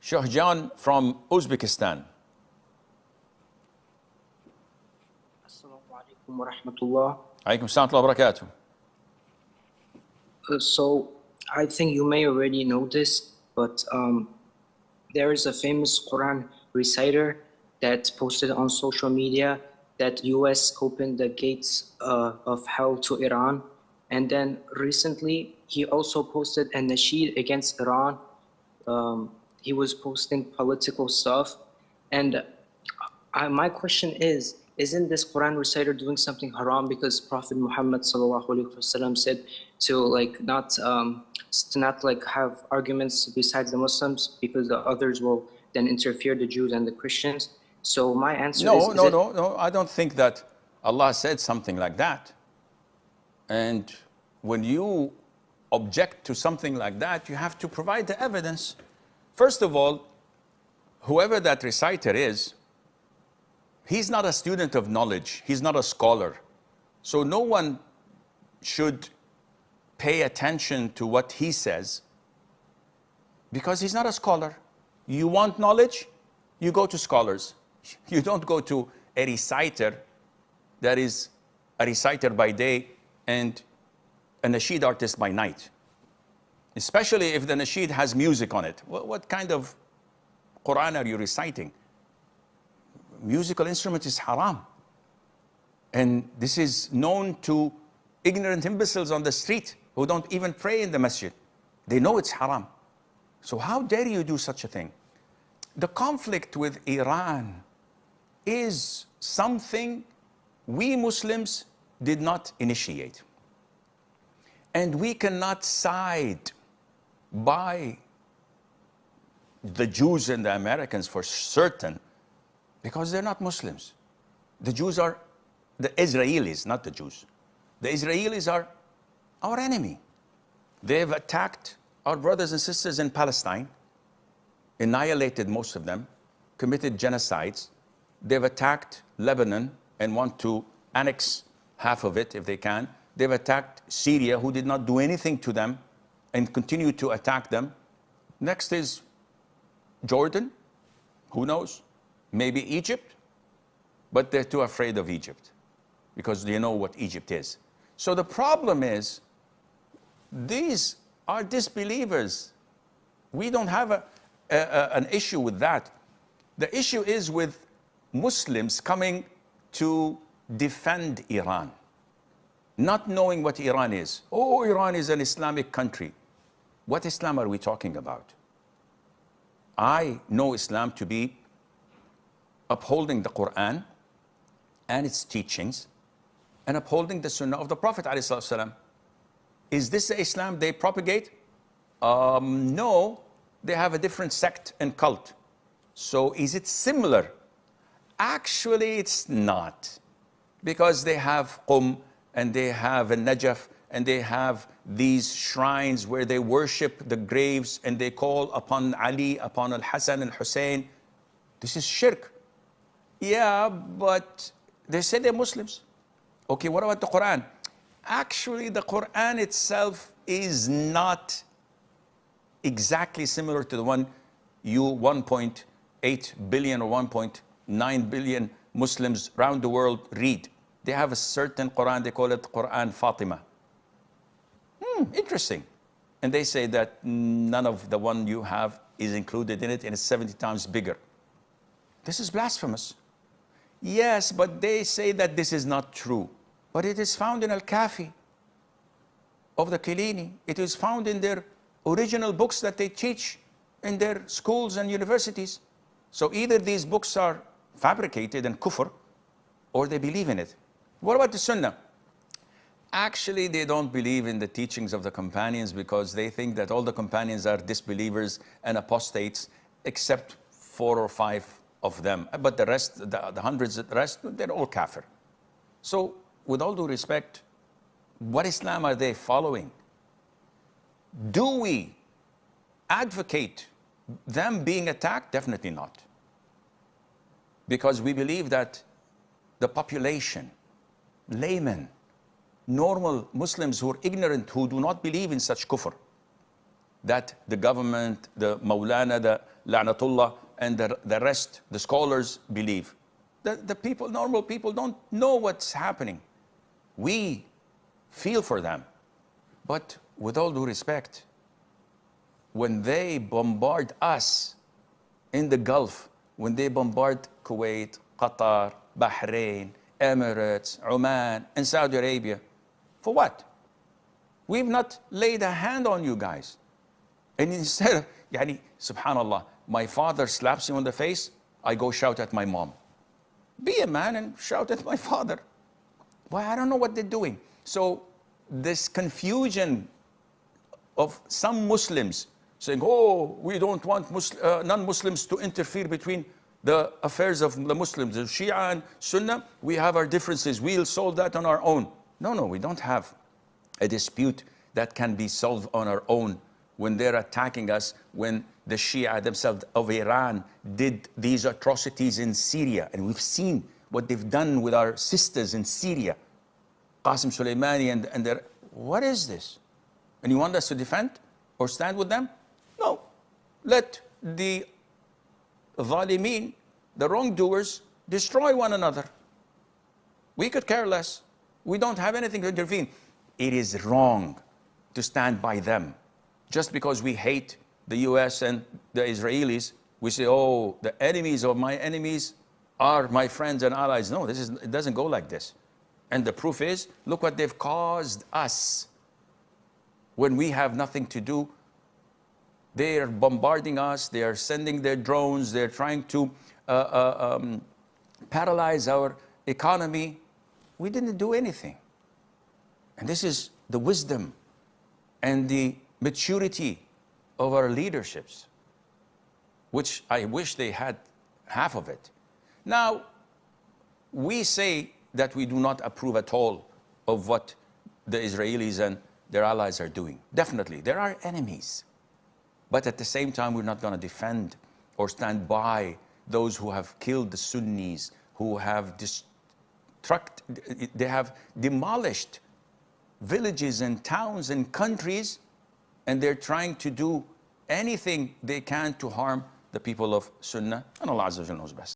Sheikh John from Uzbekistan. Assalamu alaikum wa rahmatullah. Alaikum salam wa barakatuh. So I think you may already know this, but there is a famous Quran reciter that posted on social media that US opened the gates of hell to Iran. And then recently, he also posted a Nasheed against Iran. He was posting political stuff. And my question is, isn't this Quran reciter doing something haram? Because Prophet Muhammad ﷺ said to not have arguments besides the Muslims, because the others will then interfere, the Jews and the Christians. So my answer is no. I don't think that Allah said something like that. And when you object to something like that, you have to provide the evidence. First of all, whoever that reciter is, he's not a student of knowledge. He's not a scholar. So no one should pay attention to what he says because he's not a scholar. You want knowledge? You go to scholars. You don't go to a reciter that is a reciter by day and a nasheed artist by night. Especially if the nasheed has music on it. What kind of Quran are you reciting? Musical instrument is haram. And this is known to ignorant imbeciles on the street who don't even pray in the masjid. They know it's haram. So how dare you do such a thing? The conflict with Iran is something we Muslims did not initiate. And we cannot side by the Jews and the Americans for certain, because they're not Muslims. The Jews are the Israelis, not the Jews. The Israelis are our enemy. They've attacked our brothers and sisters in Palestine, annihilated most of them, committed genocides. They've attacked Lebanon and want to annex half of it if they can. They've attacked Syria, who did not do anything to them, and continue to attack them. Next is Jordan, who knows? Maybe Egypt, but they're too afraid of Egypt because they know what Egypt is. So the problem is, these are disbelievers. We don't have an issue with that. The issue is with Muslims coming to defend Iran, not knowing what Iran is. Oh, Iran is an Islamic country. What Islam are we talking about? I know Islam to be upholding the Quran and its teachings and upholding the Sunnah of the Prophet ﷺ. Is this the Islam they propagate? No, they have a different sect and cult. So is it similar? Actually, it's not, because they have Qum and they have a Najaf and they have these shrines where they worship the graves and they call upon Ali, upon Al-Hasan and Hussein. This is shirk. Yeah, but they say they're Muslims. Okay, what about the Quran? Actually, the Quran itself is not exactly similar to the one you 1.8 billion or 1.9 billion Muslims around the world read. They have a certain Quran, they call it Quran Fatima. Interesting. And they say that none of the one you have is included in it, and it's 70 times bigger. This is blasphemous. Yes, but they say that this is not true. But it is found in Al-Kafi of the Kilini. It is found in their original books that they teach in their schools and universities. So either these books are fabricated and kufr, or they believe in it. What about the Sunnah? Actually, they don't believe in the teachings of the companions because they think that all the companions are disbelievers and apostates, except 4 or 5 of them. But the rest, the hundreds, the rest, they're all kafir. So, with all due respect, what Islam are they following? Do we advocate them being attacked? Definitely not. Because we believe that the population, laymen, normal Muslims who are ignorant, who do not believe in such kufr, that the government, the Maulana, the La'natullah, and the rest, the scholars believe. The people, normal people, don't know what's happening. We feel for them. But with all due respect, when they bombard us in the Gulf, when they bombard Kuwait, Qatar, Bahrain, Emirates, Oman, and Saudi Arabia, for what? We've not laid a hand on you guys. And instead, yani, subhanallah, my father slaps you on the face, I go shout at my mom. Be a man and shout at my father. Why? I don't know what they're doing. So this confusion of some Muslims saying, oh, we don't want non-Muslims to interfere between the affairs of the Muslims, the Shia and Sunnah, we have our differences, we'll solve that on our own. No, we don't have a dispute that can be solved on our own when they're attacking us, when the Shia themselves of Iran did these atrocities in Syria, and we've seen what they've done with our sisters in Syria, Qasim Soleimani and their, what is this? And you want us to defend or stand with them? No. Let the Zalimeen, the wrongdoers, destroy one another. We could care less. We don't have anything to intervene. It is wrong to stand by them. Just because we hate the US and the Israelis, we say, oh, the enemies of my enemies are my friends and allies. No, it doesn't go like this. And the proof is, look what they've caused us. When we have nothing to do, they are bombarding us, they are sending their drones, they're trying to paralyze our economy. We didn't do anything. And this is the wisdom and the maturity of our leaderships, which I wish they had half of it. Now, we say that we do not approve at all of what the Israelis and their allies are doing. Definitely, there are enemies. But at the same time, we're not going to defend or stand by those who have killed the Sunnis, who have they have demolished villages and towns and countries, and they're trying to do anything they can to harm the people of Sunnah. And Allah Azza wa Jalla knows best.